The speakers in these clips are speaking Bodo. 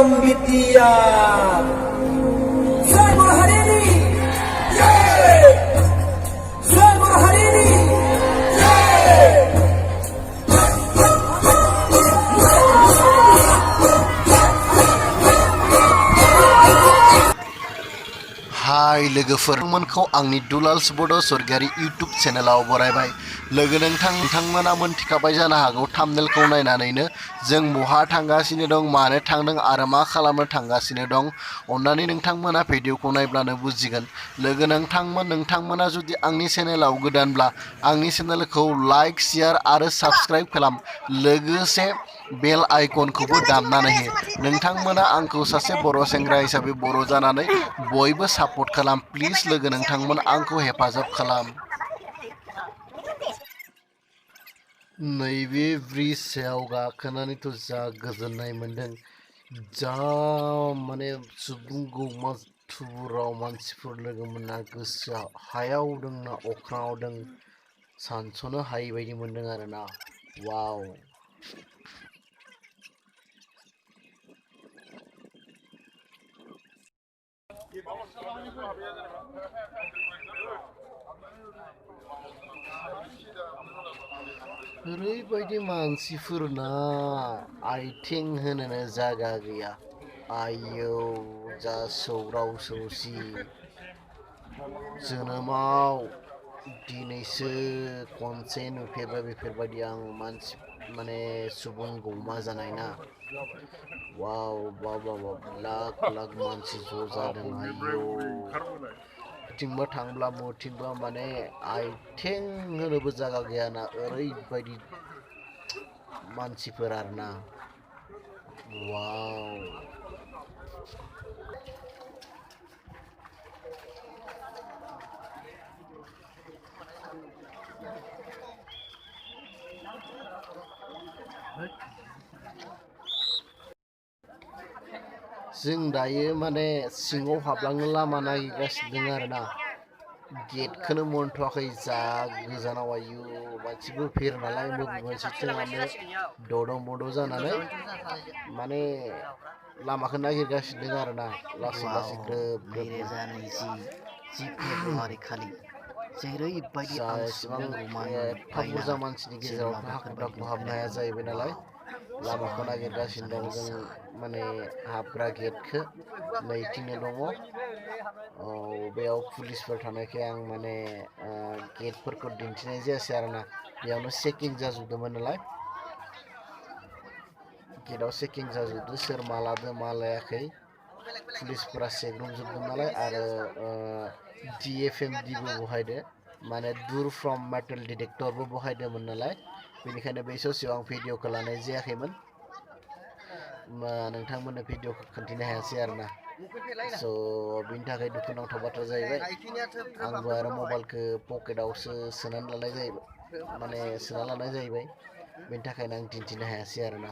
program BTR. Saya hari ini, yeay! Saya hari ini, yeay! हाय लोगोफोर नोंथांमोनखौ आंनि दुलाल्स बड' सरगियारि इउटुब चेनेलाव बरायबाय। लोगो नोंथांमोना मोनथिखाबाय जानो हागौ थाम्बनेलखौ नायनानैनो जों बहा थांगासिनो दं, मानो थांदों आरो मा खालामनो थांगासिनो दं। अन्नानै नोंथांमोना भिडिअखौ नायब्लानो बुजिगोन। लोगो नोंथांमोना जुदि आंनि चेनेलाव गोदानब्ला आंनि चेनेलखौ लाइक, शेयार आरो साबस्क्राइब खालाम। लोगोसे बेल आइकनखौबो दामनानै हो। नोंथांमोना आंखौ सासे बर' सेंग्रा हिसाबै बर' जानानै बयबो सापर्ट खालाम। प्लिज लोगो नोंथांमोन आंखौ हेफाजाब खालाम। नैबे ब्रिज सायाव गाखोनानैथ' जा गोजोननाय मोन्दों। जा माने सुबुं गौमा थुबुराव मानसिफोर लोगो मोनना गोसोआ हायाव दं ना अख्राङाव दं सानस'नो हायि बायदि मोन्दों आरोना। वाव! ओरैबायदि मानसिफोरना आइथिं होनोनो जायगा गैया। आयौ जा सौराव सौसि। जोनोमाव दिनैसो खनसे नुफेरबाय बेफोरबायदि आं मानसि माने सुबुं गौमा जानाय ना। वाव लाख लाख मानसि ज' जादों। आयौ बिथिंबा थांब्ला मथिंबा माने आइथिं होनोबो जायगा गैयाना, ओरैबायदि मानसिफोर आरोना। वाव! जों दायो माने सिङाव हाबलांनो लामा नागिरगासिनो दं आरोना। गेटखौनो मोनथ'वाखै, जा गोजानाव। आयु मानसिबो भिर नालाय मोनसे ददं बद' जानानै माने लामाखौ नागिरगासिनो दं आरोना। लासै लासै ग्रोब ग्रोब फेब्रुवारि खालि जेरैबायदि आं सुबुं गौमानि एफा बुरजा मानसिनि गेजेराव हाखु दाखु हाबनो हाया जाहैबाय नालाय लामाखौ नागिरगासिनो दं जों। माने हाबग्रा गेटखौ नैथिंनो दङ। बेयाव पुलिसफोर थानायखाय आं माने गेटफोरखौ दिन्थिनाय जायासै आरोना। बेयावनो चेकिं जाजोबदोंमोन नालाय। गेटआव चेकिं जाजोबदों, सोर मा लादों मा लायाखै पुलिसफोरा सेग्रुमजोबदों नालाय। आरो DFMDबो बहायदो, माने दुर फ्रम मेटेल डिटेक्टरबो बहायदोंमोन नालाय। बेनिखायनो बै ससेयाव आं भिडिअखौ लानाय जायाखैमोन। नोंथांमोननो भिडिअखौ खोन्थिनो हायासै आरोना। स' बिनि थाखाय दुखुनांथाव बाथ्रा जाहैबाय। आंबो आरो मबाइलखौ पकेटावसो सोनानै लानाय जाहैबाय। बेनि थाखायनो आं दिन्थिनो हायासै आरोना।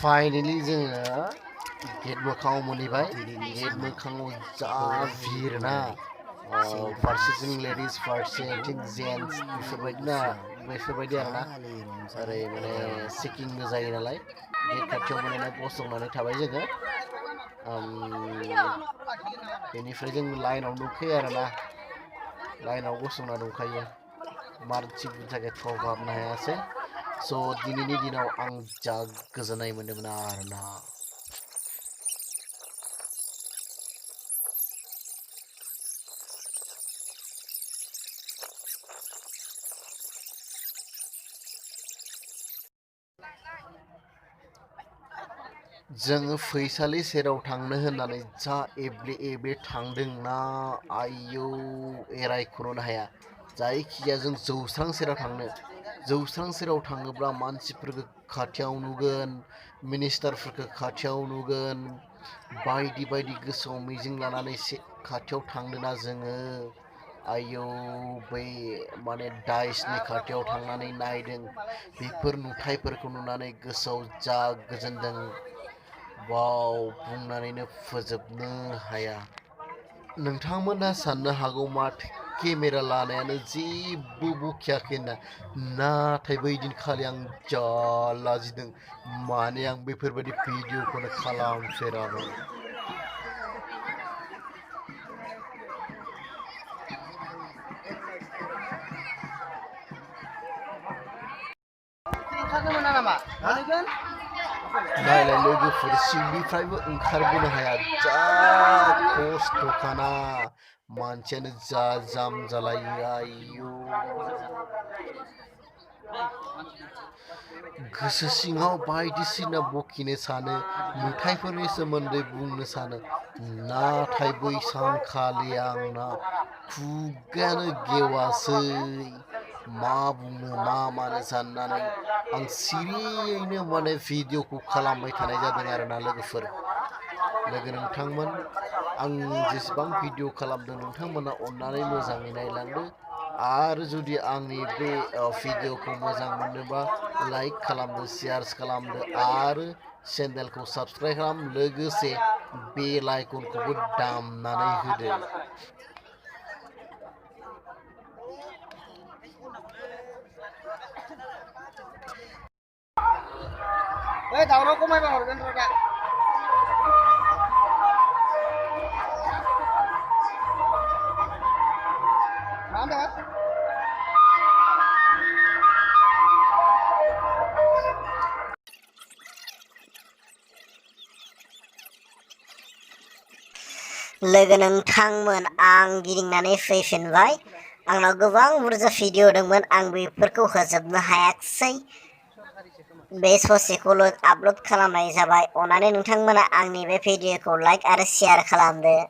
फाइनेलि जोङो गेट मोखाङाव मोनहैबाय। गेट मोखाङाव जा भिर ना, फारसेथिं लेडिस फारसेथिं जेन्टस बेफोरबायदि आरोना। ओरै माने चेकिंबो जायो नालाय। गेट खाथियाव माने गसंनानै थाबाय जोङो। बेनिफ्राय जों लाइनाव दंखायो आरोना। लाइनाव गसंना दंखायो। मानसि बुरजा गेटफ्राव हाबनो हायासै। स' दिनैनि दिनाव आं जा गोजोननाय मोन्दोंमोन आरोना। जोङो फैसालि सेराव थांनो होननानै जा एब्ले एब्ले थांदोंना आयौ एरायख'नो हाया। जायखिजाया जों जौस्रां सेराव थांनो, जौस्रां सेराव थाङोब्ला मानसिफोरखौ खाथियाव नुगोन, मिनिस्टारफोरखौ खाथियाव नुगोन, बायदि बायदि गोसोआव मिजिं लानानै खाथियाव थांदोंना जोङो। आयौ बै माने डाइसनि खाथियाव थांनानै नायदों, बेफोर नुथायफोरखौ नुनानै गोसोआव जा गोजोनदों, वाव बुंनानैनो फोजोबनो हाया। नोंथांमोना साननो हागौ मा केमेरा लानायानो जेबो बखियाखै होनना, नाथाय बै दिनखालि आं जा लाजिदों, माने आं बेफोरबायदि भिडिअखौनो खालामफेरामोन। नायलाय लोगोफोर सिंनिफ्रायबो ओंखारबोनो हाया, जा खस्थ'खाना, मानसियानो जा जाम जालायो आयौ। गोसो सिङाव बायदिसिना बखिनो सानो, नुथायफोरनि सोमोन्दै बुंनो सानो, नाथाय बै सानखालि आंना खुगायानो गेवासै। मा बुंनो मा मानो साननानै आं सिरियैनो माने भिडिअखौ खालामबाय थानाय जादों आरोना लोगोफोर। नोंथांमोन, आं जेसेबां भिडिअ खालामदों नोंथांमोना अननानै मोजाङै नायलांदो, आरो जुदि आंनि बे भिडिअखौ मोजां मोनोबा लाइक खालामदो, शेयार खालामदो, आरो चेनेलखौ साबस्क्राइब खालाम, लोगोसे बेल आइकनखौबो दामनानै होदो। दावराव खमायबा हरगोन र' दा। मा होनदों? लोगो नोंथांमोन, आं गिदिंनानै फैफिनबाय। आंनाव गोबां बुरजा भिडिअ दंमोन, आं बेफोरखौ होजोबनो हायाखिसै। बे ससेखौल' आपल'ड खालामनाय जाबाय। अननानै नोंथांमोना आंनि बे भिडिअखौ लाइक आरो शेयार खालामदो।